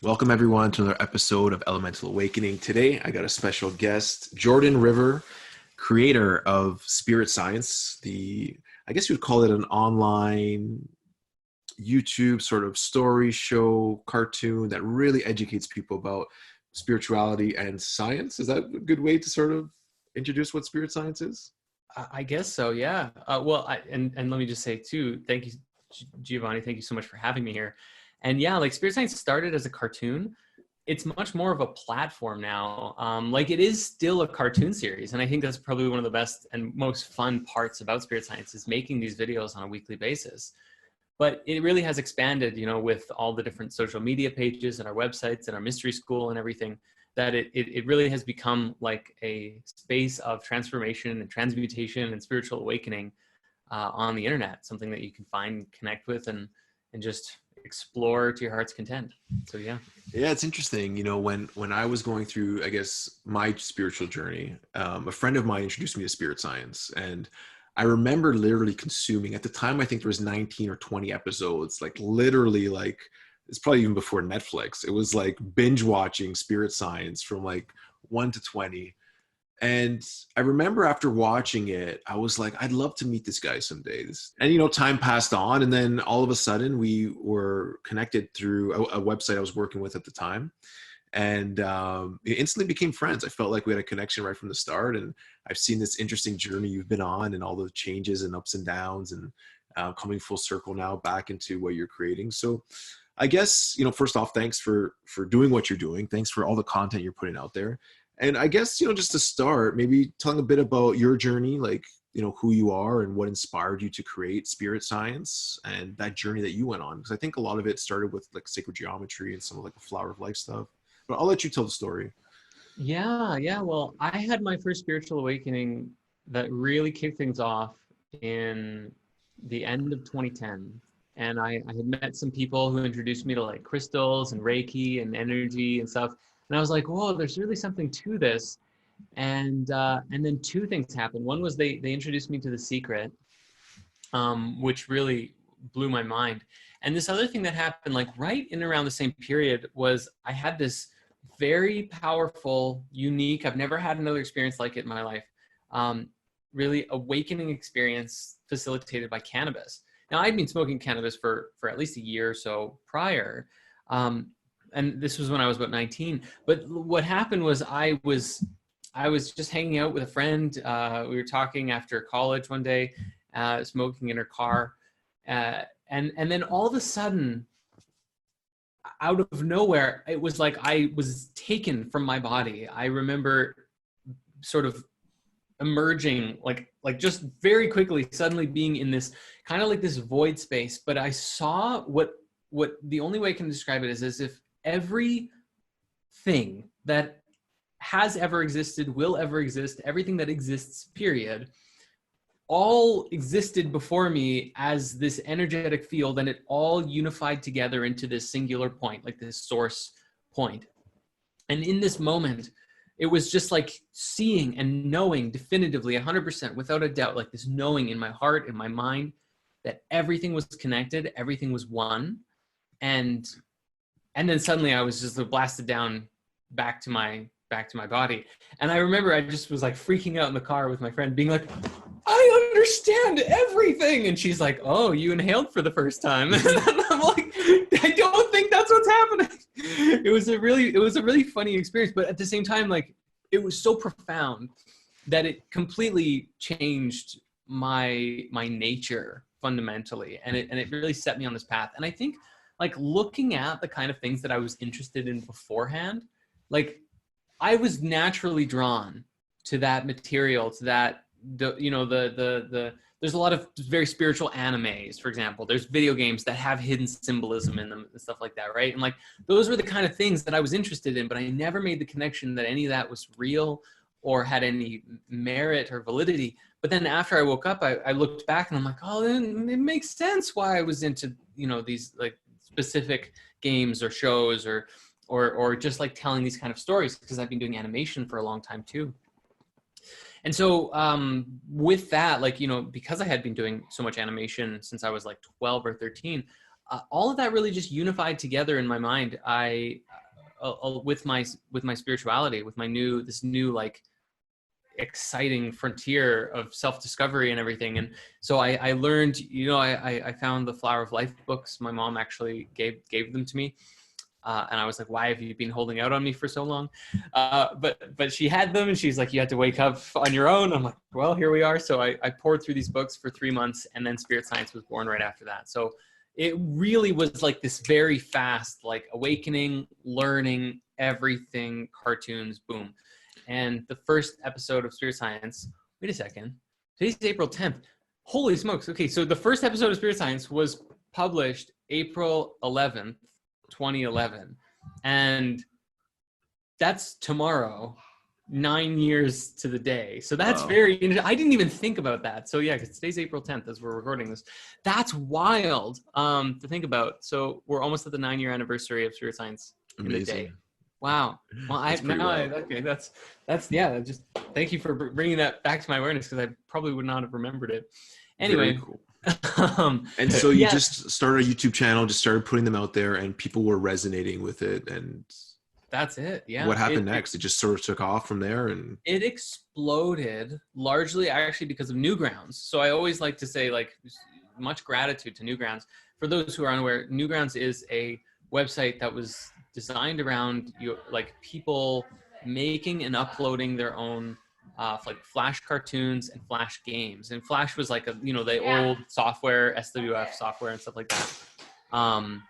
Welcome everyone to another episode of Elemental Awakening. Today I got a special guest, Jordan River, creator of Spirit Science, I guess you would call it an online YouTube sort of story show cartoon that really educates people about spirituality and science. Is that a good way to sort of introduce what Spirit Science is? I guess so, yeah. And let me just say too, thank you, Giovanni. Thank you so much for having me here. And yeah, like Spirit Science started as a cartoon. It's much more of a platform now. Like it is still a cartoon series, and I think that's probably one of the best and most fun parts about Spirit Science is making these videos on a weekly basis. But it really has expanded, with all the different social media pages and our websites and our mystery school and everything, that it really has become like a space of transformation and transmutation and spiritual awakening on the internet, something that you can find, connect with, and just explore to your heart's content. So yeah. Yeah, it's interesting. When I was going through, I guess, my spiritual journey, a friend of mine introduced me to Spirit Science, and I remember literally consuming, at the time, I think there was 19 or 20 episodes, like literally like, it's probably even before Netflix. It was like binge watching Spirit Science from like 1 to 20. And I remember after watching it, I was like, I'd love to meet this guy someday. And time passed on, and then all of a sudden we were connected through a website I was working with at the time. And it instantly became friends. I felt like we had a connection right from the start. And I've seen this interesting journey you've been on and all the changes and ups and downs, and coming full circle now back into what you're creating. So I guess, first off, thanks for doing what you're doing. Thanks for all the content you're putting out there. And I guess, just to start, maybe telling a bit about your journey, like, who you are and what inspired you to create Spirit Science and that journey that you went on. Because I think a lot of it started with like sacred geometry and some of like the flower of life stuff. But I'll let you tell the story. Yeah. Well, I had my first spiritual awakening that really kicked things off in the end of 2010. And I had met some people who introduced me to like crystals and Reiki and energy and stuff. And I was like, whoa, there's really something to this. And then two things happened. One was they introduced me to The Secret, which really blew my mind. And this other thing that happened like right in around the same period was I had this very powerful, unique, I've never had another experience like it in my life, really awakening experience facilitated by cannabis. Now, I'd been smoking cannabis for at least a year or so prior, and this was when I was about 19. But what happened was I was just hanging out with a friend. We were talking after college one day, smoking in her car, and then all of a sudden, out of nowhere, it was like I was taken from my body. I remember sort of emerging like just very quickly, suddenly being in this kind of like this void space. But I saw what the only way I can describe it is as if everything that has ever existed, will ever exist, everything that exists, period, all existed before me as this energetic field, and it all unified together into this singular point, like this source point. And in this moment, it was just like seeing and knowing definitively 100% without a doubt, like this knowing in my heart, in my mind, that everything was connected, everything was one. And then suddenly I was just blasted down back to my body. And I remember I just was like freaking out in the car with my friend, being like, I understand everything. And she's like, oh, you inhaled for the first time. And I'm like, I don't think that's what's happening. It was a really funny experience. But at the same time, like, it was so profound that it completely changed my nature fundamentally. And it really set me on this path. And I think like looking at the kind of things that I was interested in beforehand, like I was naturally drawn to that material, to that, there's a lot of very spiritual animes, for example. There's video games that have hidden symbolism in them and stuff like that, right? And like those were the kind of things that I was interested in, but I never made the connection that any of that was real or had any merit or validity. But then after I woke up, I looked back and I'm like, oh, then it makes sense why I was into, these like specific games or shows or just like telling these kind of stories, because I've been doing animation for a long time too. And so with that, like, because I had been doing so much animation since I was like 12 or 13, all of that really just unified together in my mind. I with my spirituality, with this new like exciting frontier of self-discovery and everything. And so I learned, I found the Flower of Life books. My mom actually gave them to me. And I was like, why have you been holding out on me for so long? But she had them, and she's like, you had to wake up on your own. I'm like, well, here we are. So I poured through these books for 3 months, and then Spirit Science was born right after that. So it really was like this very fast, like awakening, learning everything, cartoons, boom. And the first episode of Spirit Science, wait a second, today's April 10th. Holy smokes. Okay, so the first episode of Spirit Science was published April 11th, 2011. And that's tomorrow, 9 years to the day. So that's Wow. I didn't even think about that. So yeah, because today's April 10th as we're recording this. That's wild to think about. So we're almost at the 9-year anniversary of Spirit Science in the day. Amazing. Wow. Well, okay. That's yeah. Just thank you for bringing that back to my awareness, because I probably would not have remembered it. Anyway. Very cool. And so you just started a YouTube channel, just started putting them out there, and people were resonating with it. And that's it. Yeah. What happened next? It just sort of took off from there, and it exploded largely actually because of Newgrounds. So I always like to say, like, much gratitude to Newgrounds. For those who are unaware, Newgrounds is a website that was designed around like people making and uploading their own like Flash cartoons and Flash games. And Flash was like the old software, SWF software and stuff like that. And,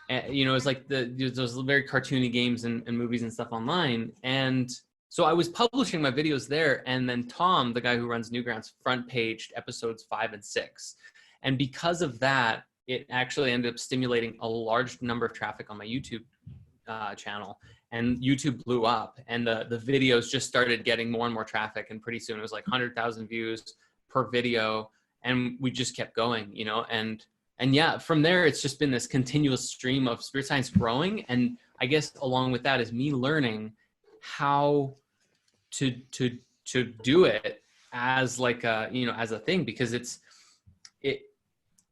it's like those very cartoony games and movies and stuff online. And so I was publishing my videos there, and then Tom, the guy who runs Newgrounds, front paged episodes 5 and 6. And because of that, it actually ended up stimulating a large number of traffic on my YouTube channel, and YouTube blew up, and the videos just started getting more and more traffic, and pretty soon it was like 100,000 views per video, and we just kept going, and yeah, from there it's just been this continuous stream of Spirit Science growing. And I guess along with that is me learning how to do it as like as a thing, because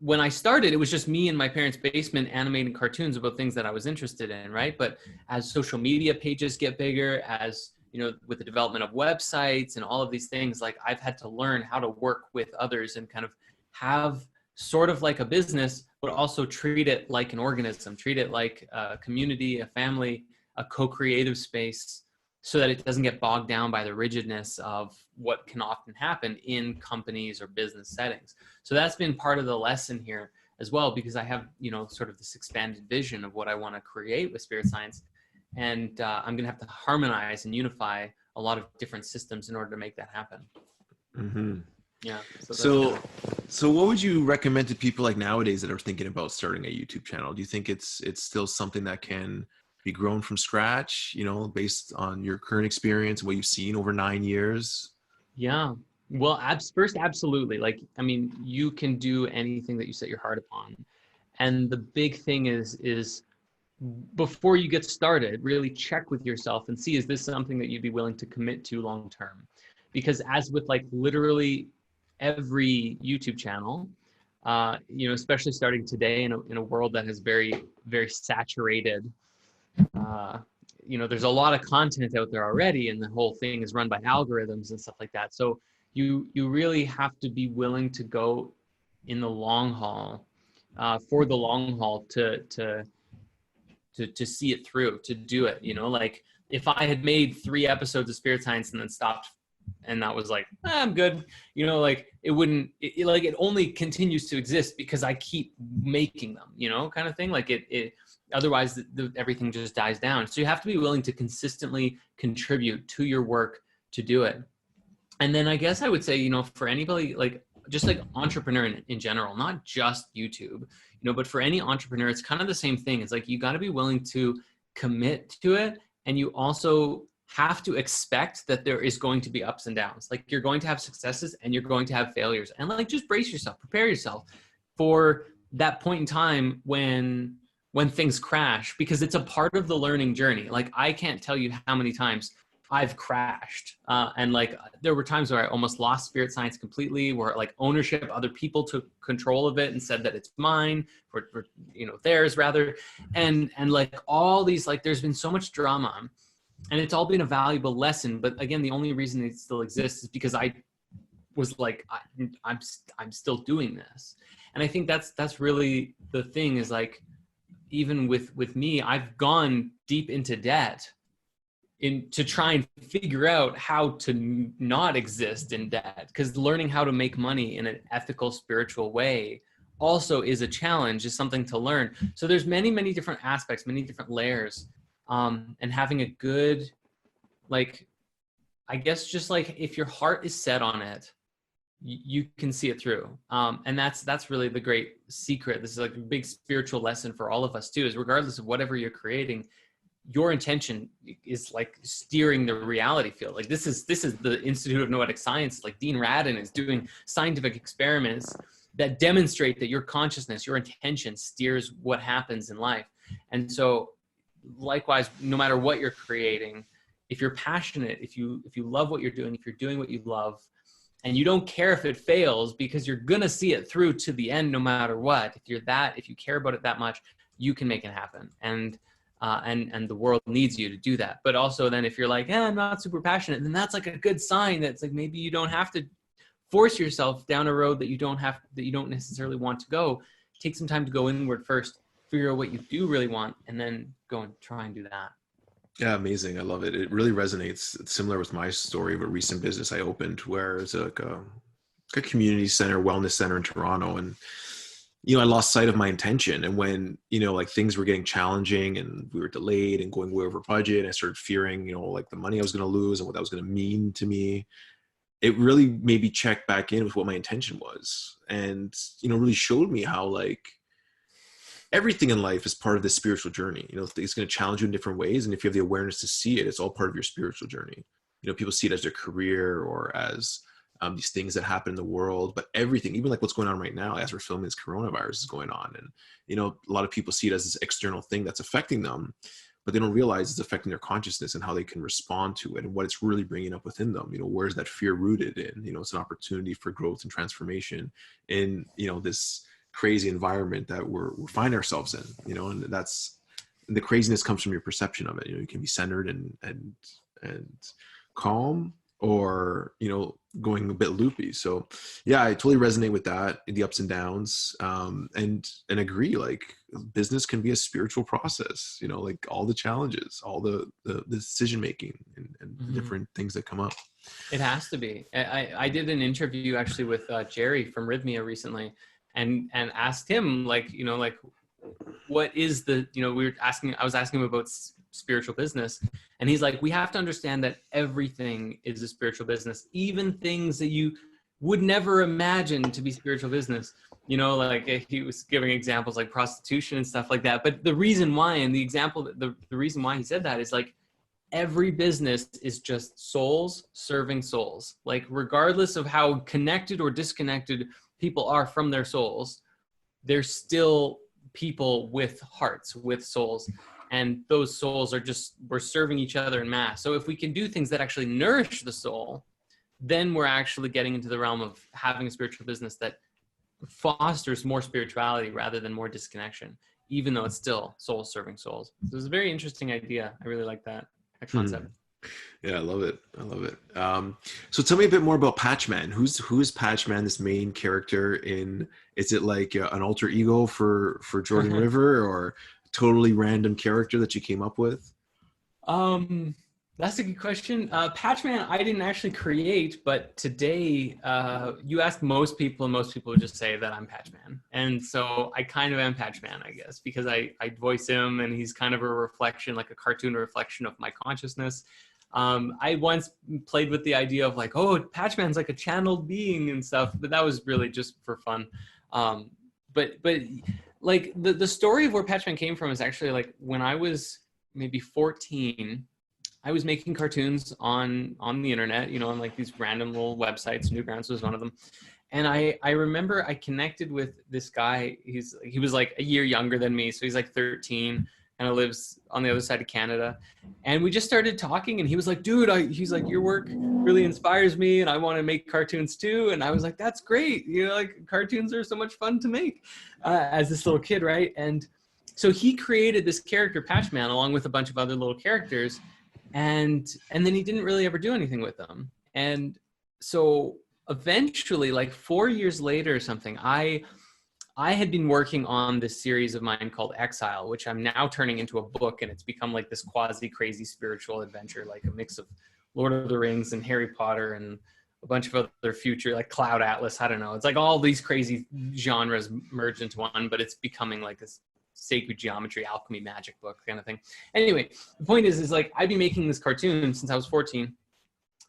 when I started, it was just me in my parents' basement animating cartoons about things that I was interested in, right? But as social media pages get bigger, as with the development of websites and all of these things, like I've had to learn how to work with others and kind of have sort of like a business, but also treat it like an organism, treat it like a community, a family, a co-creative space, so that it doesn't get bogged down by the rigidness of what can often happen in companies or business settings. So that's been part of the lesson here as well, because I have, sort of this expanded vision of what I want to create with Spirit Science. And I'm going to have to harmonize and unify a lot of different systems in order to make that happen. Mm-hmm. Yeah. So what would you recommend to people like nowadays that are thinking about starting a YouTube channel? Do you think it's still something that can be grown from scratch, based on your current experience, what you've seen over 9 years? Yeah. Well, first, absolutely. Like, I mean, you can do anything that you set your heart upon. And the big thing is before you get started, really check with yourself and see, is this something that you'd be willing to commit to long term? Because as with like literally every YouTube channel, especially starting today in a world that has very, very saturated, there's a lot of content out there already, and the whole thing is run by algorithms and stuff like that. So you really have to be willing to go in the long haul, for the long haul, to see it through, to do it. Like if I had made 3 episodes of Spirit Science and then stopped, and that was like, I'm good, like it wouldn't, like it only continues to exist because I keep making them, kind of thing. Like it otherwise everything just dies down. So you have to be willing to consistently contribute to your work to do it. And then I guess I would say, for anybody, like just like entrepreneur in general, not just YouTube, but for any entrepreneur, it's kind of the same thing. It's like, you got to be willing to commit to it. And you also have to expect that there is going to be ups and downs. Like you're going to have successes and you're going to have failures, and like, just brace yourself, prepare yourself for that point in time when things crash, because it's a part of the learning journey. Like I can't tell you how many times I've crashed. And like, there were times where I almost lost spirit science completely, where like ownership, other people took control of it and said that it's mine, or you know, theirs rather. And like all these, like, there's been so much drama, and it's all been a valuable lesson. But again, the only reason it still exists is because I was like, I'm still doing this. And I think that's really the thing, is like, even with me, I've gone deep into debt to try and figure out how to not exist in debt, because learning how to make money in an ethical, spiritual way also is a challenge, is something to learn. So there's many different aspects, many different layers, and having a good, like, I guess just like, if your heart is set on it, you can see it through. And that's really the great secret. This is like a big spiritual lesson for all of us too, is regardless of whatever you're creating, your intention is like steering the reality field. Like this is the Institute of Noetic Science. Like Dean Radin is doing scientific experiments that demonstrate that your consciousness, your intention steers what happens in life. And so likewise, no matter what you're creating, if you're passionate, if you love what you're doing, if you're doing what you love, and you don't care if it fails, because you're gonna see it through to the end no matter what. If you care about it that much, you can make it happen. And the world needs you to do that. But also then if you're like, I'm not super passionate, then that's like a good sign that it's like, maybe you don't have to force yourself down a road that you don't necessarily want to go. Take some time to go inward first, figure out what you do really want, and then go and try and do that. Yeah, amazing. I love it. It really resonates. It's similar with my story of a recent business I opened, where it's like a community center, wellness center in Toronto. And, you know, I lost sight of my intention. And when, you know, like things were getting challenging and we were delayed and going way over budget, I started fearing, you know, like the money I was going to lose and what that was going to mean to me. It really made me check back in with what my intention was, and, you know, really showed me how, like, everything in life is part of this spiritual journey. You know, it's going to challenge you in different ways. And if you have the awareness to see it, it's all part of your spiritual journey. You know, people see it as their career or as these things that happen in the world, but everything, even like what's going on right now, as we're filming, this coronavirus is going on. And, you know, a lot of people see it as this external thing that's affecting them, but they don't realize it's affecting their consciousness and how they can respond to it and what it's really bringing up within them. You know, where's that fear rooted in? You know, it's an opportunity for growth and transformation in, you know, this crazy environment that we find ourselves in, you know. And the craziness comes from your perception of it. You know, you can be centered and calm, or, you know, going a bit loopy. So yeah, I totally resonate with that, the ups and downs, and agree, like, business can be a spiritual process, you know, like all the challenges, all the decision making and the different things that come up. It has to be. I did an interview actually with Jerry from Rhythmia recently, and asked him, like, you know, like, what is the, you know, I was asking him about spiritual business, and he's like, we have to understand that everything is a spiritual business, even things that you would never imagine to be spiritual business. You know, like he was giving examples like prostitution and stuff like that. But the reason why, and the reason why he said that is like, every business is just souls serving souls. Like, regardless of how connected or disconnected people are from their souls, they're still people with hearts, with souls. And those souls are just, we're serving each other in mass. So if we can do things that actually nourish the soul, then we're actually getting into the realm of having a spiritual business that fosters more spirituality rather than more disconnection, even though it's still souls serving souls. So it's a very interesting idea. I really like that concept. Yeah, I love it. I love it. So tell me a bit more about Patchman. Who is Patchman, this main character in? Is it like an alter ego for Jordan River, or totally random character that you came up with? That's a good question. Patchman, I didn't actually create, but today, you ask most people, and most people would just say that I'm Patchman. And so I kind of am Patchman, I guess, because I voice him, and he's kind of a reflection, like a cartoon reflection of my consciousness. I once played with the idea of like, oh, Patchman's like a channeled being and stuff, but that was really just for fun. But like the story of where Patchman came from is actually like when I was maybe 14, I was making cartoons on the internet, you know, on like these random little websites. Newgrounds was one of them. And I remember I connected with this guy. He was like a year younger than me. So he's like 13, kind of lives on the other side of Canada. And we just started talking, and he was like, dude, he's like, your work really inspires me and I want to make cartoons too. And I was like, that's great. You know, like cartoons are so much fun to make as this little kid, right? And so he created this character Patchman along with a bunch of other little characters, and then he didn't really ever do anything with them. And so eventually, like 4 years later or something, I had been working on this series of mine called Exile, which I'm now turning into a book, and it's become like this quasi crazy spiritual adventure, like a mix of Lord of the Rings and Harry Potter and a bunch of other future, like Cloud Atlas. I don't know. It's like all these crazy genres merged into one, but it's becoming like this sacred geometry, alchemy, magic book kind of thing. Anyway, the point is like I've been making this cartoon since I was 14.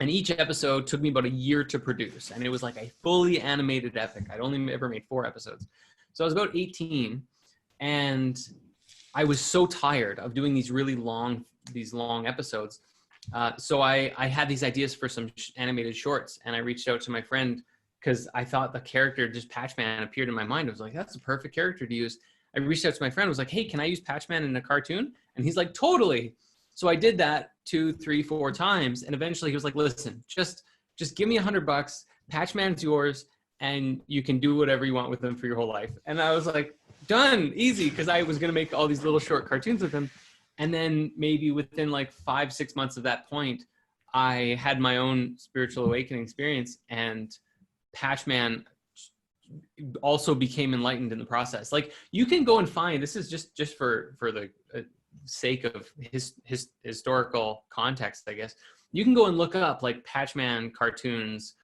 And each episode took me about a year to produce. And it was like a fully animated epic. I'd only ever made 4 episodes. So I was about 18, and I was so tired of doing these really long episodes. So I had these ideas for some animated shorts, and I reached out to my friend because I thought the character, just Patchman, appeared in my mind. I was like, that's the perfect character to use. I reached out to my friend, was like, hey, can I use Patchman in a cartoon? And he's like, totally. So I did that 2, 3, 4 times. And eventually he was like, listen, just give me $100. Patchman's yours, and you can do whatever you want with them for your whole life. And I was like, done, easy, because I was going to make all these little short cartoons with him. And then maybe within like 5, 6 months of that point, I had my own spiritual awakening experience, and Patchman also became enlightened in the process. Like you can go and find, this is just for the sake of his historical context, I guess. You can go and look up like Patchman cartoons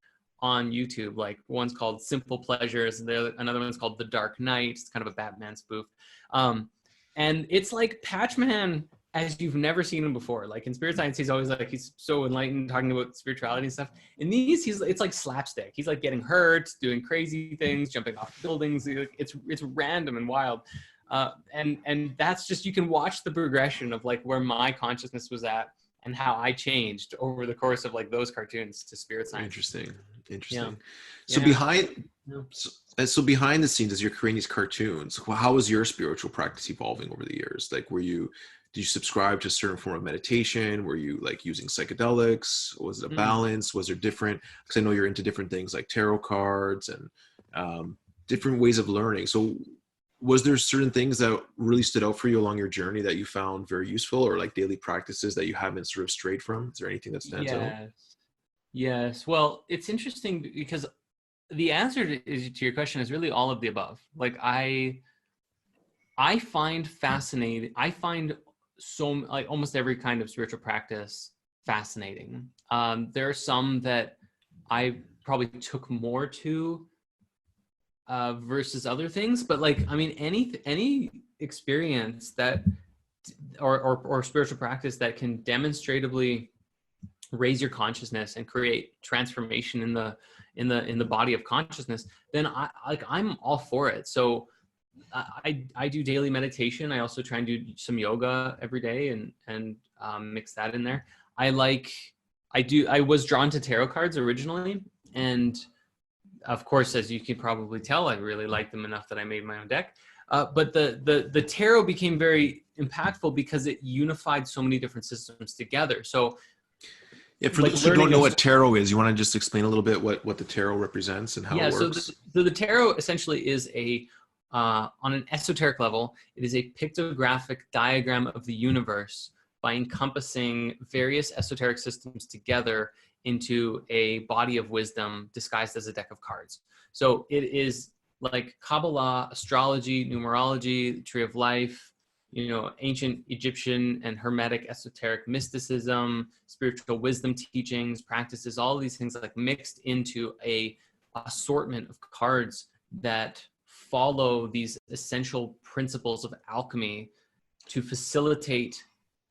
on YouTube. Like one's called Simple Pleasures, another one's called The Dark Knight. It's kind of a Batman spoof. And it's like Patchman as you've never seen him before. Like in Spirit Science, he's always like, he's so enlightened, talking about spirituality and stuff. In these, it's like slapstick. He's like getting hurt, doing crazy things, jumping off buildings. It's random and wild. And that's just, you can watch the progression of like where my consciousness was at and how I changed over the course of like those cartoons to Spirit Science. Interesting. Yeah. So so behind the scenes, as you're creating these cartoons, how was your spiritual practice evolving over the years? Like, did you subscribe to a certain form of meditation? Were you like using psychedelics? Was it a balance? Was there different, because I know you're into different things like tarot cards and different ways of learning. So was there certain things that really stood out for you along your journey that you found very useful, or like daily practices that you haven't sort of strayed from? Is there anything that stands out? Yes. Well, it's interesting because the answer to your question is really all of the above. Like I find fascinating. I find like almost every kind of spiritual practice fascinating. There are some that I probably took more to versus other things, but like, I mean, any experience that or spiritual practice that can demonstratively raise your consciousness and create transformation in the body of consciousness, then I'm all for it. So I do daily meditation. I also try and do some yoga every day and mix that in there. I was drawn to tarot cards originally, and of course, as you can probably tell, I really like them enough that I made my own deck. But the tarot became very impactful because it unified so many different systems together. So yeah, for those who don't know what tarot is, you want to just explain a little bit what the tarot represents and how it works? So the tarot essentially is on an esoteric level, it is a pictographic diagram of the universe by encompassing various esoteric systems together into a body of wisdom disguised as a deck of cards. So it is like Kabbalah, astrology, numerology, tree of life, ancient Egyptian and Hermetic esoteric mysticism, spiritual wisdom teachings, practices, all these things like mixed into a assortment of cards that follow these essential principles of alchemy to facilitate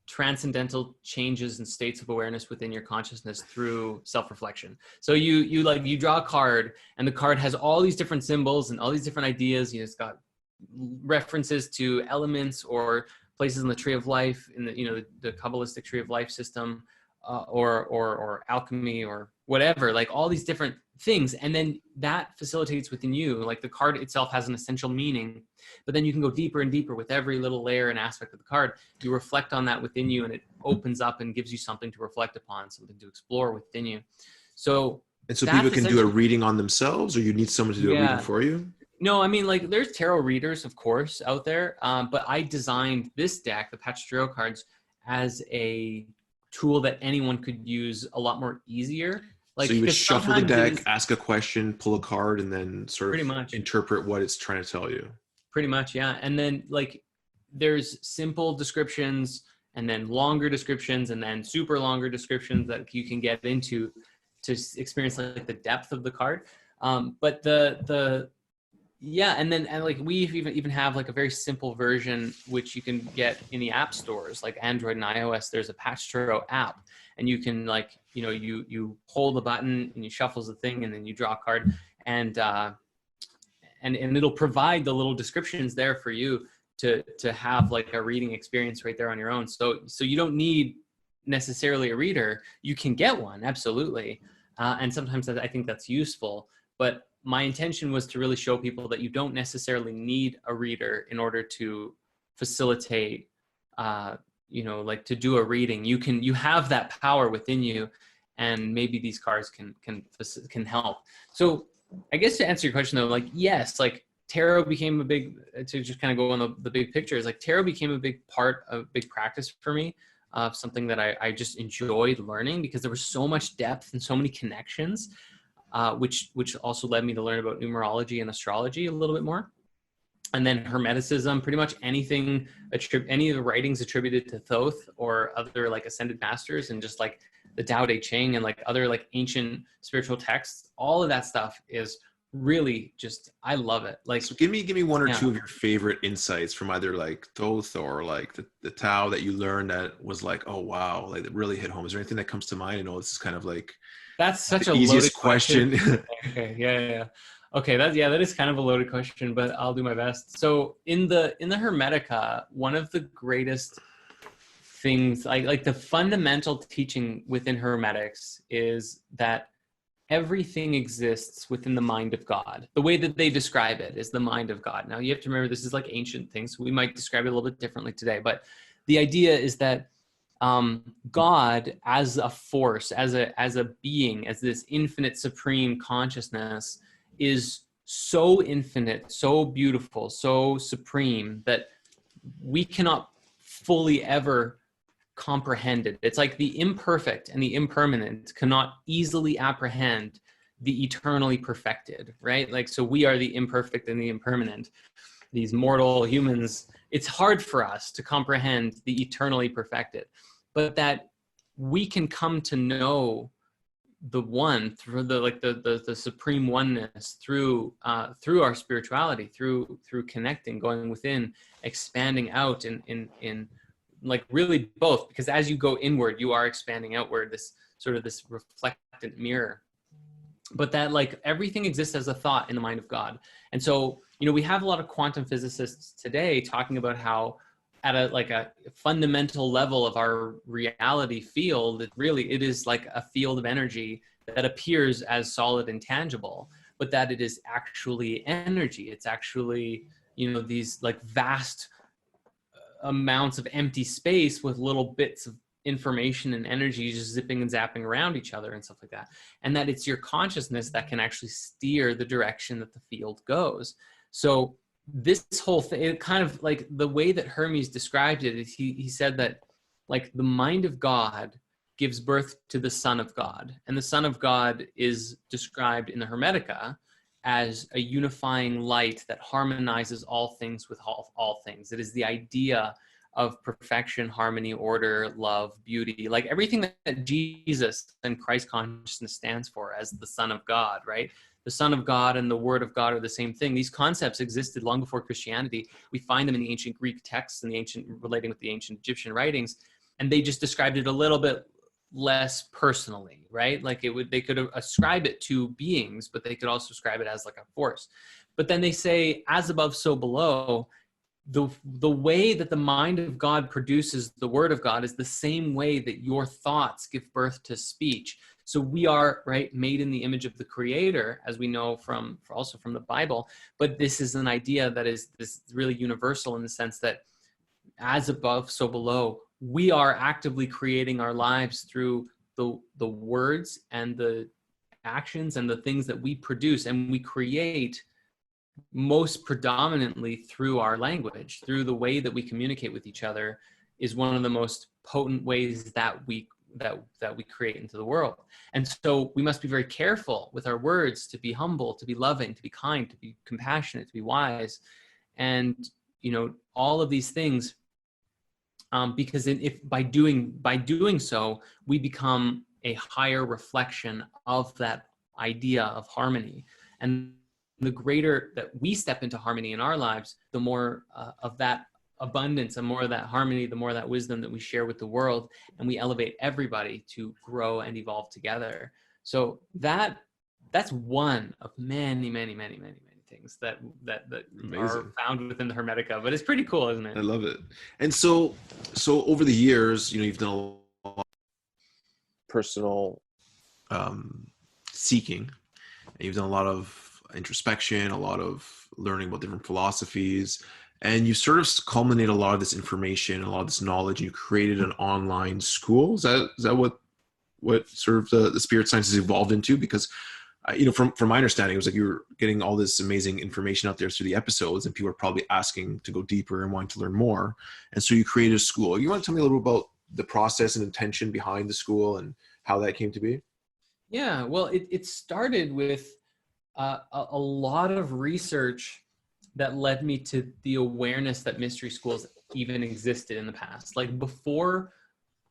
transcendental changes and states of awareness within your consciousness through self-reflection. So you draw a card, and the card has all these different symbols and all these different ideas. It's got references to elements or places in the tree of life, in the Kabbalistic tree of life system, or alchemy or whatever, like all these different things. And then that facilitates within you, like the card itself has an essential meaning, but then you can go deeper and deeper with every little layer and aspect of the card. You reflect on that within you, and it opens up and gives you something to reflect upon, something to explore within you. So And so people that's can do a essentially, reading on themselves, or you need someone to do a reading yeah. for you? No, I mean, like, there's tarot readers, of course, out there, but I designed this deck, the Patch Tarot cards, as a tool that anyone could use a lot more easier. So Like, you would because shuffle the sometimes it deck, is ask a question, pull a card, and then sort pretty of much, interpret what it's trying to tell you. pretty much, yeah. And then, like, there's simple descriptions, and then longer descriptions, and then super longer descriptions that you can get into to experience like the depth of the card. But the yeah, and then like we even have like a very simple version which you can get in the app stores, like Android and iOS. There's a Patch Tarot app, and you can, like, you hold the button and you shuffles the thing, and then you draw a card, and and it'll provide the little descriptions there for you to have like a reading experience right there on your own. So you don't need necessarily a reader. You can get one, absolutely, and sometimes I think that's useful. But my intention was to really show people that you don't necessarily need a reader in order to facilitate, like to do a reading. You have that power within you, and maybe these cards can help. So I guess to answer your question though, like, yes, like tarot became a big, to just kind of go on the big picture, is like tarot became a big part of big practice for me, of something that I just enjoyed learning, because there was so much depth and so many connections, which also led me to learn about numerology and astrology a little bit more. And then Hermeticism, pretty much anything, any of the writings attributed to Thoth or other like ascended masters, and just like the Tao Te Ching and like other like ancient spiritual texts, all of that stuff is really just, I love it. Like, So give me one or yeah, two of your favorite insights from either like Thoth or like the Tao that you learned that was like, oh wow, like it really hit home. Is there anything that comes to mind? I know this is kind of like that's such the a easiest loaded question. question. Okay, yeah. Okay, that is kind of a loaded question, but I'll do my best. So in the Hermetica, one of the greatest things, like the fundamental teaching within Hermetics, is that everything exists within the mind of God. The way that they describe it is the mind of God. Now you have to remember, this is like ancient things, so we might describe it a little bit differently today, but the idea is that God as a force, as a being, as this infinite supreme consciousness, is so infinite, so beautiful, so supreme, that we cannot fully ever comprehend it. It's like the imperfect and the impermanent cannot easily apprehend the eternally perfected, right? Like, so we are the imperfect and the impermanent, these mortal humans. It's hard for us to comprehend the eternally perfected, but that we can come to know the one through the supreme oneness, through our spirituality, through connecting, going within, expanding out in like really both, because as you go inward, you are expanding outward, this sort of this reflectant mirror. But that like everything exists as a thought in the mind of God. And so, we have a lot of quantum physicists today talking about how at a fundamental level of our reality field, it is like a field of energy that appears as solid and tangible, but that it is actually energy. It's actually, these like vast amounts of empty space with little bits of information and energy just zipping and zapping around each other and stuff like that. And that it's your consciousness that can actually steer the direction that the field goes. So this whole thing, it kind of like the way that Hermes described it is he said that like the mind of God gives birth to the Son of God. And the Son of God is described in the Hermetica as a unifying light that harmonizes all things with all things. It is the idea of perfection, harmony, order, love, beauty, like everything that Jesus and Christ consciousness stands for as the Son of God, right? The Son of God and the Word of God are the same thing. These concepts existed long before Christianity. We find them in the ancient Greek texts and relating with the ancient Egyptian writings, and they just described it a little bit less personally, right? Like they could ascribe it to beings, but they could also describe it as like a force. But then they say, as above, so below. The way that the mind of God produces the Word of God is the same way that your thoughts give birth to speech. So we are, right, made in the image of the Creator, as we know from also from the Bible. But this is an idea that is this really universal in the sense that as above, so below. We are actively creating our lives through the words and the actions and the things that we produce, and we create most predominantly through our language, through the way that we communicate with each other is one of the most potent ways that we create into the world. And so we must be very careful with our words to be humble, to be loving, to be kind, to be compassionate, to be wise. And, you know, all of these things, because if by doing so, we become a higher reflection of that idea of harmony. And the greater that we step into harmony in our lives, the more of that abundance and more of that harmony, the more of that wisdom that we share with the world, and we elevate everybody to grow and evolve together. So that's one of many, many, many, many, many things that are Amazing. found within the Hermetica. But it's pretty cool, isn't I it? love it. And so over the years, you know, you've done a lot of personal seeking, and you've done a lot of introspection, a lot of learning about different philosophies, and you sort of culminate a lot of this information, a lot of this knowledge, and you created an online school. Is that what sort of the spirit sciences evolved into? Because you know, from my understanding, it was like you were getting all this amazing information out there through the episodes, and people are probably asking to go deeper and wanting to learn more. And so you created a school. You want to tell me a little bit about the process and intention behind the school and how that came to be? Yeah, well, it started with a lot of research that led me to the awareness that mystery schools even existed in the past. Like before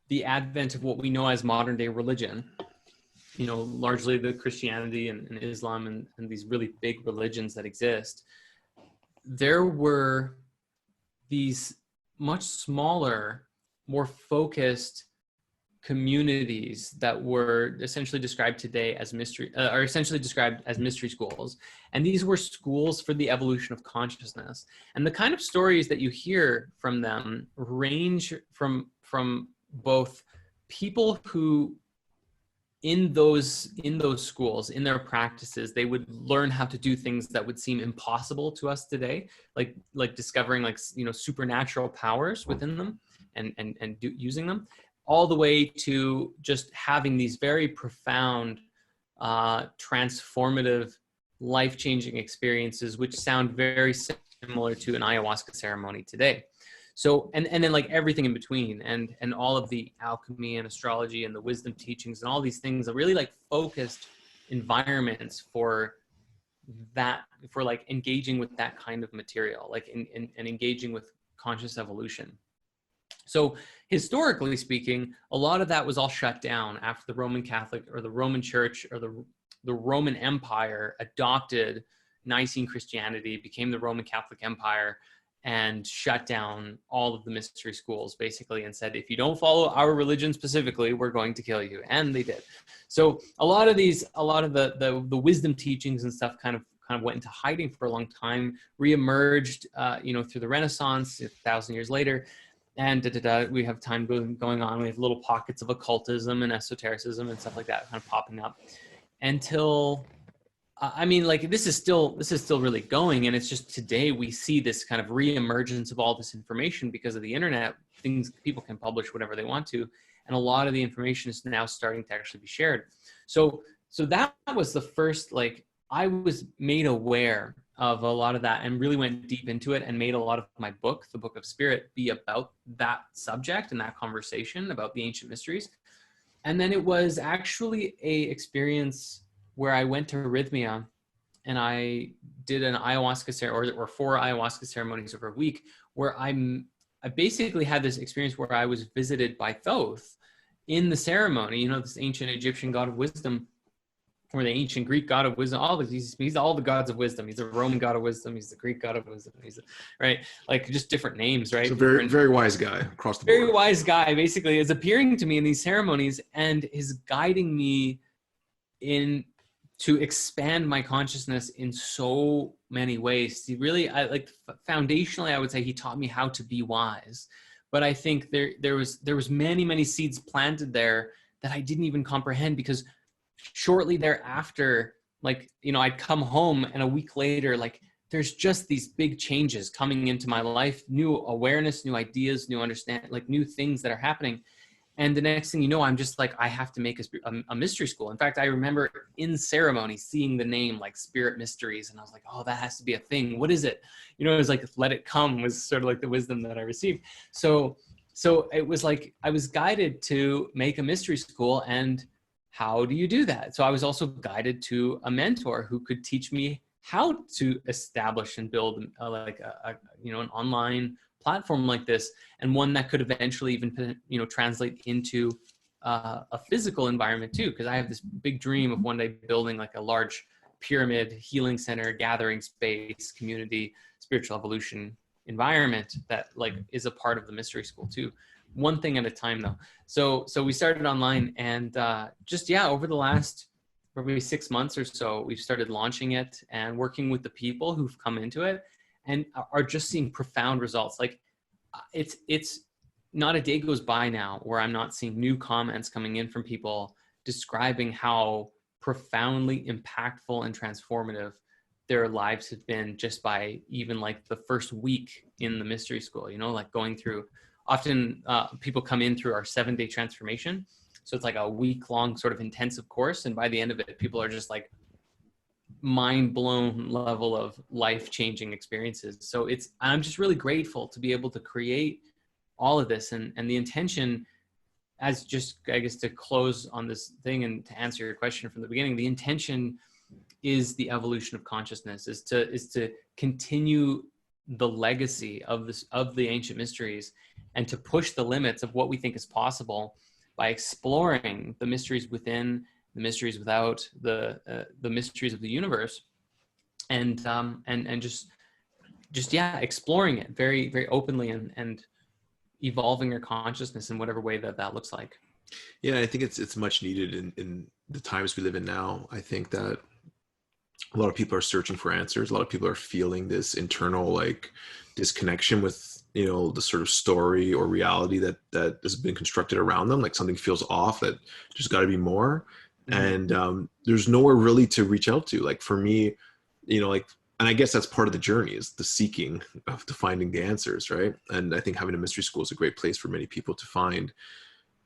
the advent of what we know as modern day religion, you know, largely the Christianity and Islam and these really big religions that exist, there were these much smaller, more focused communities that were essentially described today as are essentially described as mystery schools. And these were schools for the evolution of consciousness. And the kind of stories that you hear from them range from both people who in those schools, in their practices, they would learn how to do things that would seem impossible to us today, like discovering, like, you know, supernatural powers within them and using them, all the way to just having these very profound, transformative, life-changing experiences, which sound very similar to an ayahuasca ceremony today. So, and then like everything in between, and all of the alchemy and astrology and the wisdom teachings and all these things are really like focused environments for that, for like engaging with that kind of material, like and engaging with conscious evolution. So historically speaking, a lot of that was all shut down after the Roman Catholic or the Roman Church or the Roman Empire adopted Nicene Christianity, became the Roman Catholic Empire, and shut down all of the mystery schools basically, and said, if you don't follow our religion specifically, we're going to kill you. And they did. So a lot of the wisdom teachings and stuff kind of went into hiding for a long time, reemerged, you know, through the Renaissance 1,000 years later. And we have time going on. We have little pockets of occultism and esotericism and stuff like that kind of popping up until, I mean, like this is still really going. And it's just today we see this kind of reemergence of all this information because of the internet. People can publish whatever they want to. And a lot of the information is now starting to actually be shared. So that was the first, like, I was made aware of a lot of that and really went deep into it and made a lot of my book, the Book of Spirit, be about that subject and that conversation about the ancient mysteries. And then it was actually a experience where I went to Arrhythmia and I did an ayahuasca ceremony or 4 ayahuasca ceremonies over a week, where I basically had this experience where I was visited by Thoth in the ceremony, you know, this ancient Egyptian god of wisdom, or the ancient Greek god of wisdom. He's all the gods of wisdom. He's the Roman god of wisdom. He's the Greek god of wisdom. Right, like just different names, right? He's a very, very wise guy across the board. Very wise guy, basically, is appearing to me in these ceremonies and is guiding me in to expand my consciousness in so many ways. He really, foundationally, I would say he taught me how to be wise. But I think there was many seeds planted there that I didn't even comprehend, because shortly thereafter, like, you know, I'd come home and a week later, like, there's just these big changes coming into my life, new awareness, new ideas, new understand, like new things that are happening. And the next thing you know, I'm just like, I have to make a mystery school. In fact, I remember in ceremony seeing the name like Spirit Mysteries. And I was like, oh, that has to be a thing. What is it? You know, it was like, let it come was sort of like the wisdom that I received. So it was like, I was guided to make a mystery school. And how do you do that? So I was also guided to a mentor who could teach me how to establish and build like you know, an online platform like this, and one that could eventually even, you know, translate into a physical environment too. Because I have this big dream of one day building like a large pyramid healing center, gathering space, community, spiritual evolution environment that like is a part of the mystery school too. One thing at a time though. So we started online, and just, yeah, over the last probably 6 months or so, we've started launching it and working with the people who've come into it and are just seeing profound results. Like it's not a day goes by now where I'm not seeing new comments coming in from people describing how profoundly impactful and transformative their lives have been just by even like the first week in the mystery school, you know, like going through, often people come in through our 7-day transformation. So it's like a week-long sort of intensive course. And by the end of it, people are just like mind-blown level of life-changing experiences. So I'm just really grateful to be able to create all of this. And the intention, as just, I guess, to close on this thing and to answer your question from the beginning, the intention is the evolution of consciousness, is to continue the legacy of the ancient mysteries, and to push the limits of what we think is possible by exploring the mysteries within, the mysteries without, the mysteries of the universe, and just yeah, exploring it very, very openly, and evolving your consciousness in whatever way that looks like. Yeah, I think it's much needed in the times we live in now. I think that a lot of people are searching for answers. A lot of people are feeling this internal like disconnection with, you know, the sort of story or reality that has been constructed around them. Like something feels off, that there's got to be more. Mm-hmm. And there's nowhere really to reach out to. Like for me, you know, like, and I guess that's part of the journey, is the seeking of to finding the answers, right? And I think having a mystery school is a great place for many people to find,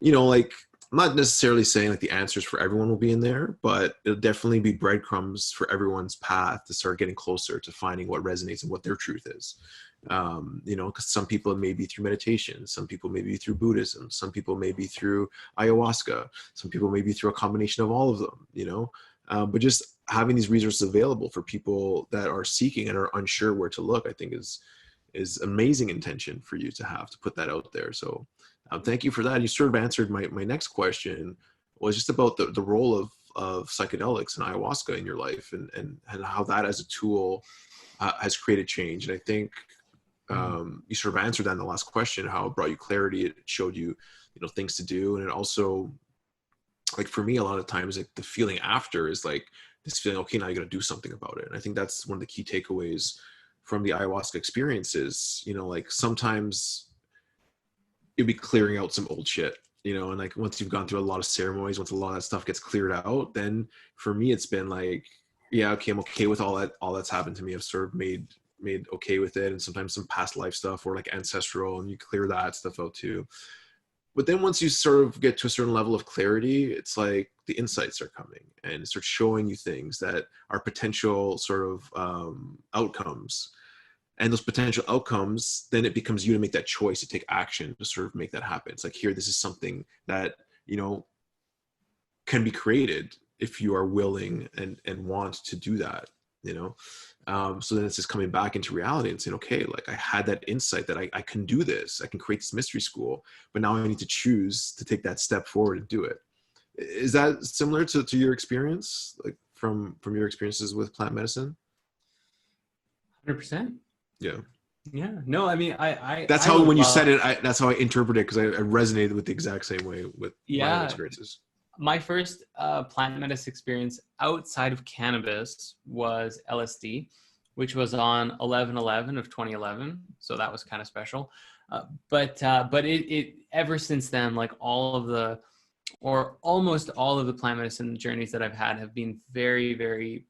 you know, like, I'm not necessarily saying like the answers for everyone will be in there, but it'll definitely be breadcrumbs for everyone's path to start getting closer to finding what resonates and what their truth is. You know, because some people it may be through meditation, some people may be through Buddhism, some people may be through ayahuasca, some people may be through a combination of all of them, you know. But just having these resources available for people that are seeking and are unsure where to look, I think is amazing intention for you to have to put that out there. So thank you for that. You sort of answered my next question, was just about the role of psychedelics and ayahuasca in your life, and how that as a tool has created change. And I think you sort of answered that in the last question, how it brought you clarity, it showed you, you know, things to do. And it also, like for me, a lot of times, like the feeling after is like this feeling, okay, now you got to do something about it. And I think that's one of the key takeaways from the ayahuasca experiences. You know, like sometimes you'll be clearing out some old shit, you know, and like once you've gone through a lot of ceremonies, once a lot of that stuff gets cleared out, then for me it's been like, yeah, okay, I'm okay with all that's happened to me. I've sort of made okay with it. And sometimes some past life stuff or like ancestral, and you clear that stuff out too. But then once you sort of get to a certain level of clarity, it's like the insights are coming and it starts showing you things that are potential sort of outcomes. And those potential outcomes, then it becomes you to make that choice to take action to sort of make that happen. It's like, here, this is something that, you know, can be created if you are willing and want to do that, you know. So then it's just coming back into reality and saying, okay, like I had that insight that I can do this, I can create this mystery school, but now I need to choose to take that step forward and do it. Is that similar to your experience, like from your experiences with plant medicine? 100%. Yeah. Yeah. No, I mean, I That's I how, when you said love, it, that's how I interpreted it, because I resonated with the exact same way with my own yeah, experiences. my first plant medicine experience outside of cannabis was LSD, which was on 11/11 of 2011. So that was kind of special. But it ever since then, like all of the or almost all of the plant medicine journeys that I've had have been very, very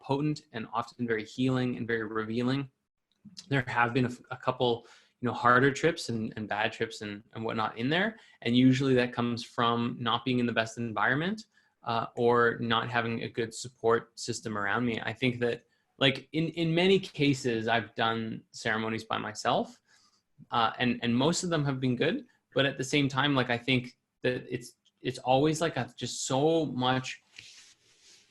potent and often very healing and very revealing. There have been a couple, harder trips and bad trips and whatnot in there. And usually that comes from not being in the best environment or not having a good support system around me. I think that, like, in many cases, I've done ceremonies by myself, and most of them have been good. But at the same time, like, I think that it's always like just so much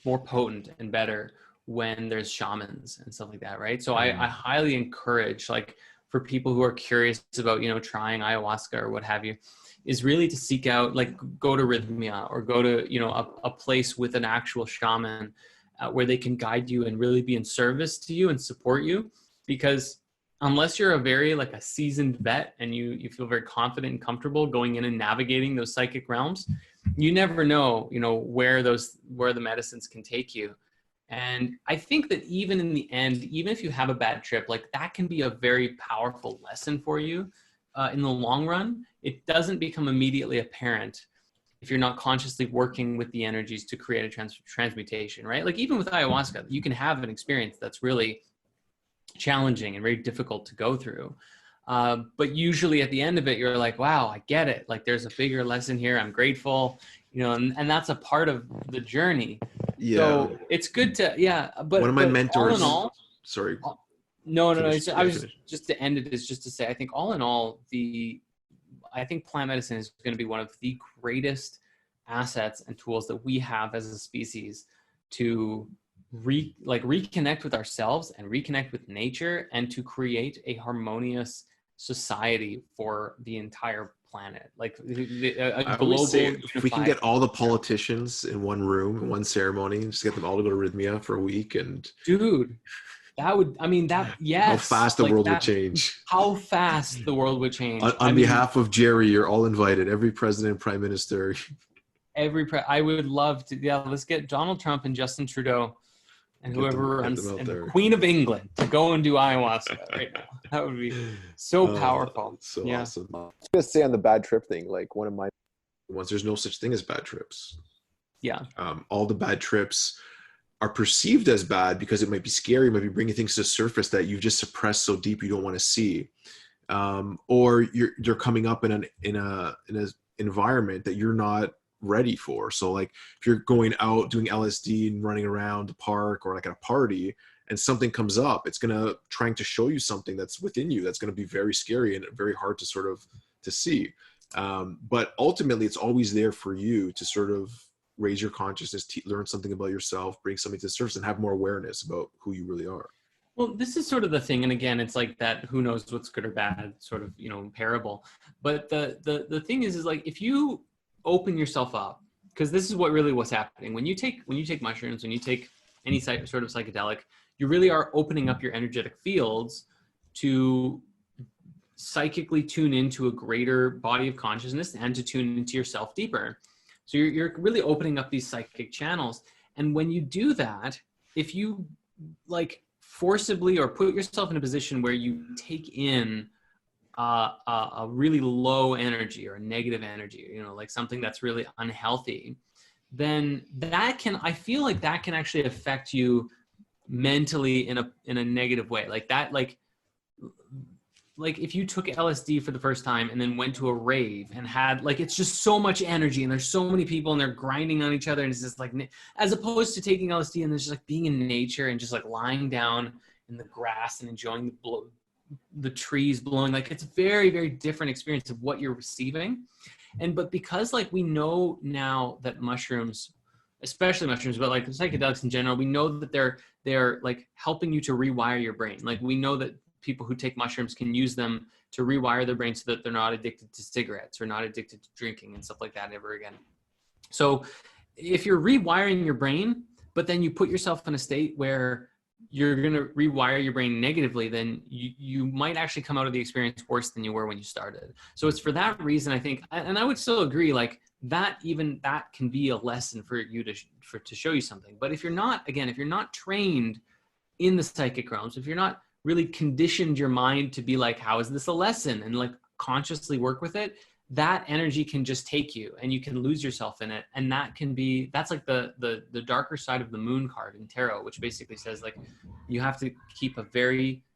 more potent and better when there's shamans and stuff like that, right? So I highly encourage, like, for people who are curious about, trying ayahuasca or what have you, is really to seek out, like, go to Rhythmia or go to, a place with an actual shaman where they can guide you and really be in service to you and support you. Because unless you're a very, like, a seasoned vet and you feel very confident and comfortable going in and navigating those psychic realms, you never know, where the medicines can take you. And I think that even in the end, even if you have a bad trip, like, that can be a very powerful lesson for you in the long run. It doesn't become immediately apparent if you're not consciously working with the energies to create a transmutation, right? Like, even with ayahuasca, you can have an experience that's really challenging and very difficult to go through. But usually at the end of it, you're like, wow, I get it. Like, there's a bigger lesson here. I'm grateful, and that's a part of the journey. Yeah. So it's good to, but one of my mentors, all in all, sorry. No. I was just to end it is just to say, I think all in all, I think plant medicine is going to be one of the greatest assets and tools that we have as a species to reconnect with ourselves and reconnect with nature and to create a harmonious society for the entire planet. Like, I always say, if we can get all the politicians in one room, in one ceremony, just get them all to go to Rhythmia for a week, and dude, that would, yes. How fast the world would change. How fast the world would change. On behalf of Jerry, you're all invited. Every president, prime minister. I would love to. Yeah, let's get Donald Trump and Justin Trudeau and whoever runs, and the Queen of England to go and do ayahuasca right now. That would be so powerful. So awesome. I was going to say on the bad trip thing, like, one of my ones, there's no such thing as bad trips. Yeah. All the bad trips are perceived as bad because it might be scary, might be bringing things to the surface that you've just suppressed so deep you don't want to see, or you're coming up in an environment that you're not ready for. So, like, if you're going out doing LSD and running around the park or like at a party and something comes up, it's trying to show you something that's within you that's going to be very scary and very hard to sort of to see. But ultimately, it's always there for you to sort of raise your consciousness, learn something about yourself, bring something to the surface, and have more awareness about who you really are. Well, this is sort of the thing. And again, it's like that, who knows what's good or bad sort of, parable. But the thing is like, if you open yourself up, because this is what's happening. When you take mushrooms, when you take any sort of psychedelic, you really are opening up your energetic fields to psychically tune into a greater body of consciousness and to tune into yourself deeper. So you're really opening up these psychic channels. And when you do that, if you like forcibly or put yourself in a position where you take in a really low energy or a negative energy, like something that's really unhealthy, then I feel like that can actually affect you mentally in a negative way. Like that, like if you took LSD for the first time and then went to a rave and had, like, it's just so much energy and there's so many people and they're grinding on each other, and it's just like, as opposed to taking LSD and there's just like being in nature and just like lying down in the grass and enjoying the trees blowing, like, it's a very, very different experience of what you're receiving. But because, like, we know now that mushrooms, especially mushrooms, but like psychedelics in general, we know that they're like helping you to rewire your brain. Like, we know that people who take mushrooms can use them to rewire their brain so that they're not addicted to cigarettes or not addicted to drinking and stuff like that ever again. So if you're rewiring your brain, but then you put yourself in a state where you're going to rewire your brain negatively, then you might actually come out of the experience worse than you were when you started. So it's for that reason, I think, and I would still agree, like, that can be a lesson for you to show you something. But if you're not trained in the psychic realms, if you're not really conditioned your mind to be like, how is this a lesson, and like consciously work with it, that energy can just take you and you can lose yourself in it. And that's like the darker side of the moon card in tarot, which basically says like, you have to keep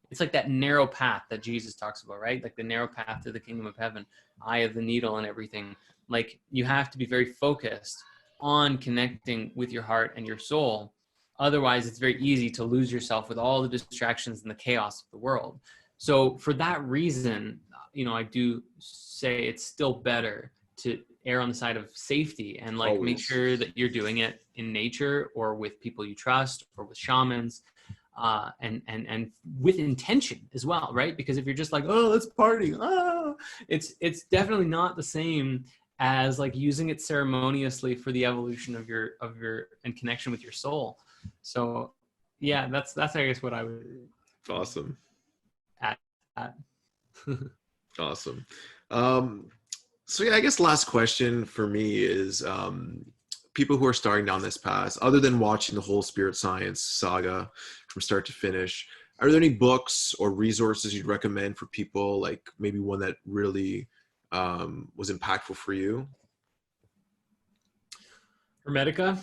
it's like that narrow path that Jesus talks about, right? Like the narrow path to the kingdom of heaven, eye of the needle and everything. Like you have to be very focused on connecting with your heart and your soul. Otherwise, it's very easy to lose yourself with all the distractions and the chaos of the world. So for that reason, I do say it's still better to err on the side of safety and like Always. make sure that you're doing it in nature or with people you trust or with shamans, and with intention as well, right? Because if you're just like, oh, let's party, it's definitely not the same as like using it ceremoniously for the evolution of your and connection with your soul. So yeah, that's I guess what I would Awesome. add. Awesome. So yeah, I guess last question for me is, people who are starting down this path, other than watching the whole spirit science saga from start to finish, are there any books or resources you'd recommend for people, like maybe one that really was impactful for you? Hermetica.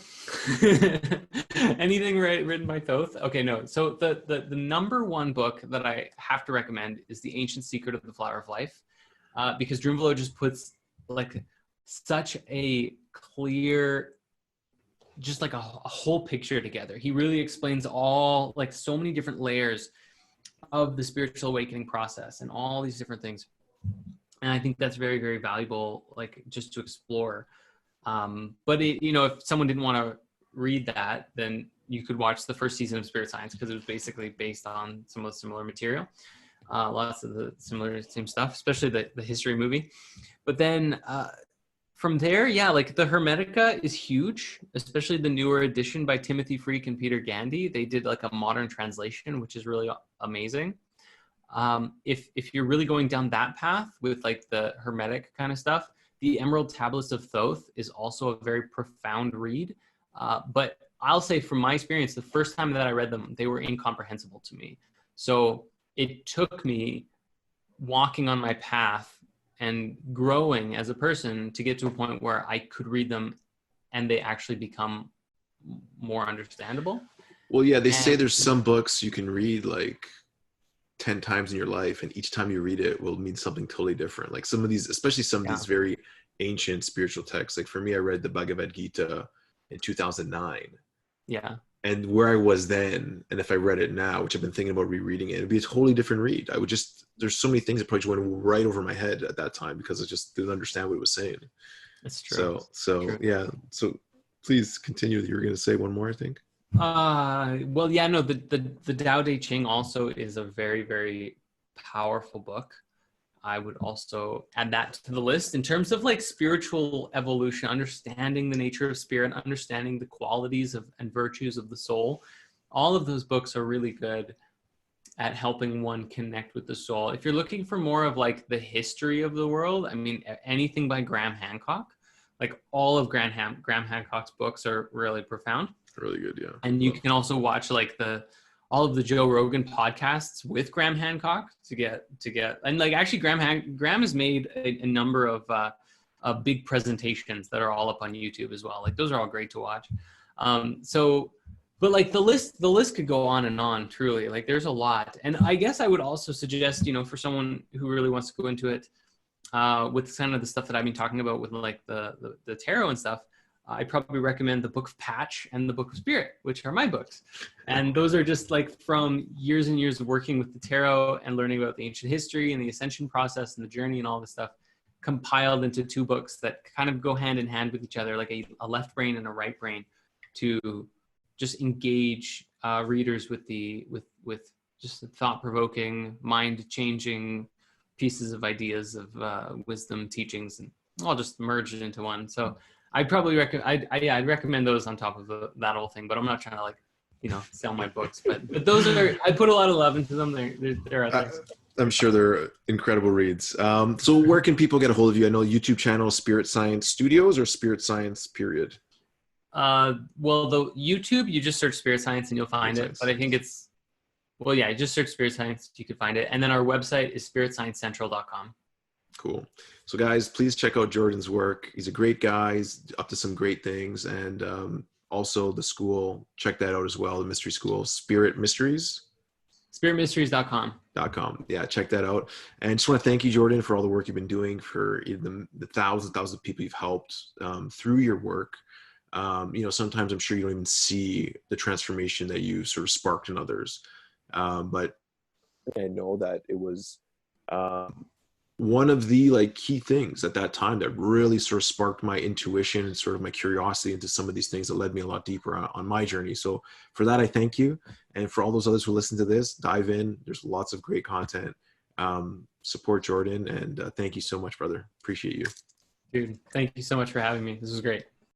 Anything written by Thoth? Okay, no. So the number one book that I have to recommend is The Ancient Secret of the Flower of Life, because Drunvalo just puts like such a clear, just like a whole picture together. He really explains all, like so many different layers of the spiritual awakening process and all these different things. And I think that's very, very valuable, like just to explore. But if someone didn't want to read that, then you could watch the first season of Spirit Science, because it was basically based on some of the similar material, lots of the same stuff, especially the history movie. But then from there, yeah, like the Hermetica is huge, especially the newer edition by Timothy Freak and Peter Gandy. They did like a modern translation, which is really amazing. If you're really going down that path with like the Hermetic kind of stuff, the Emerald Tablets of Thoth is also a very profound read. But I'll say from my experience, the first time that I read them, they were incomprehensible to me. So it took me walking on my path and growing as a person to get to a point where I could read them and they actually become more understandable. Well, yeah, they say there's some books you can read like 10 times in your life, and each time you read it will mean something totally different. Like some of these, especially some of these very ancient spiritual texts. Like for me, I read the Bhagavad Gita in 2009. Yeah. And where I was then, and if I read it now, which I've been thinking about rereading it, it'd be a totally different read. There's so many things that probably went right over my head at that time because I just didn't understand what it was saying. That's true. So true. Yeah. So please continue. You were going to say one more, I think. Well, yeah, no, the Tao Te Ching also is a very, very powerful book. I would also add that to the list in terms of like spiritual evolution, understanding the nature of spirit, understanding the qualities and virtues of the soul. All of those books are really good at helping one connect with the soul. If you're looking for more of like the history of the world, I mean, anything by Graham Hancock, like all of Graham Hancock's books are really profound. Really good, yeah. And you can also watch like all of the Joe Rogan podcasts with Graham Hancock to get, and like actually Graham has made a number of big presentations that are all up on YouTube as well. Like those are all great to watch. But like the list could go on and on, truly. Like there's a lot. And I guess I would also suggest, for someone who really wants to go into it, with kind of the stuff that I've been talking about with like the tarot and stuff, I probably recommend the Book of Patch and the Book of Spirit, which are my books. And those are just like from years and years of working with the tarot and learning about the ancient history and the ascension process and the journey and all this stuff, compiled into 2 books that kind of go hand in hand with each other, like a left brain and a right brain, to just engage readers with just thought-provoking, mind-changing pieces of ideas of wisdom, teachings, and all just merged into one. So I'd probably I'd recommend those on top of that whole thing, but I'm not trying to like, sell my books, but those are, I put a lot of love into them. They're out there. I'm sure they're incredible reads. So where can people get a hold of you? I know YouTube channel, Spirit Science Studios or Spirit Science period? Well, the YouTube, you just search Spirit Science and you'll find it, but I think it's, well, yeah, just search Spirit Science, you can find it. And then our website is spiritsciencecentral.com. Cool. So guys, please check out Jordan's work. He's a great guy. He's up to some great things. And also the school, check that out as well. The mystery school, Spirit Mysteries. Spiritmysteries.com. .com. Yeah, check that out. And just want to thank you, Jordan, for all the work you've been doing, for the thousands of people you've helped through your work. Sometimes I'm sure you don't even see the transformation that you sort of sparked in others. But I know that it was one of the key things at that time that really sort of sparked my intuition and sort of my curiosity into some of these things that led me a lot deeper on my journey. So for that, I thank you. And for all those others who listen to this, dive in. There's lots of great content. Support Jordan, and thank you so much, brother. Appreciate you. Dude, thank you so much for having me. This was great.